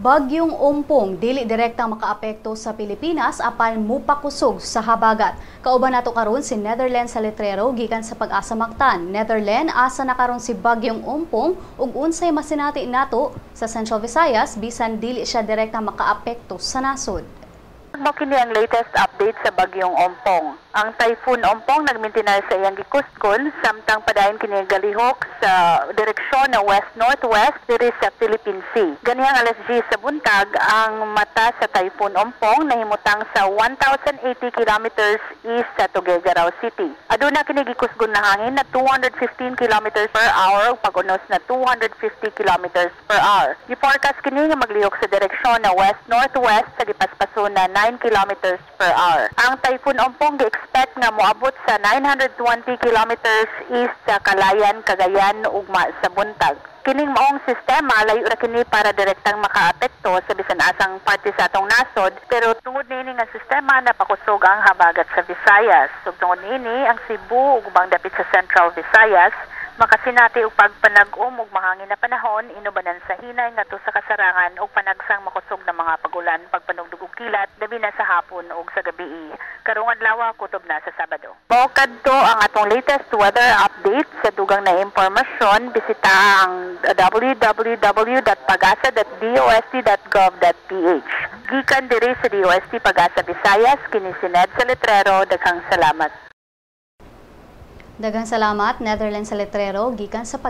Bagyong Ompong dili direktang makaapekto sa Pilipinas apan mupakusog sa habagat. Kauban nato karon si Netherlands sa letrero gikan sa Pag-asa Mactan. Netherlands asa na karon si Bagyong Ompong ug unsay masinati nato sa Central Visayas bisan dili siya direktang makaapekto sa nasod. Mo kini ang latest update sa Bagyong Ompong. Ang Typhoon Ompong nagmintinar sa iyang gikuskol samtang padayon kini galihok sa direksyon na west-northwest diri sa Philippine Sea. Ganihang alas 10 sa buntag ang mata sa Typhoon Ompong nahimutang sa 1,080 kilometers east sa Tuguegarao City. Aduna kini gikusgon na hangin na 215 kilometers per hour ug pag-unos na 250 kilometers per hour. Gi-forecast kini nga maglihok sa direksyon na west-northwest sa gipaspason na 9 kilometers per hour. Ang Typhoon Ompong gi-expect nga moabot sa 920 kilometers east sa Calayan, Cagayan ugma sa buntag. Kining maong sistema layo ra kini para direktang makaapekto sa bisan asang parte sa atong nasod, pero tungod niini nga sistema napakusog ang habagat sa Visayas. Ug tungod niini ang Cebu ug ubang dapit sa Central Visayas makasinati og pagpanag-um ug mahangin na panahon inubanan sa hinay ngadto sa kasarangan ug panagsang makusog na mga pagulan pagpanugdog og kilat labi na sa hapon ug sa gabii. Karong adlaw kutob na sa Sabado. Mao kadto ang atong latest weather update. Sa dugang na impormasyon bisita ang www.pagasa.dost.gov.ph. Gikan diri sa DOST Pag-asa Visayas kini si Ned sa letrero. Daghang salamat. Daghang salamat, Netherlands sa letrero gikan sa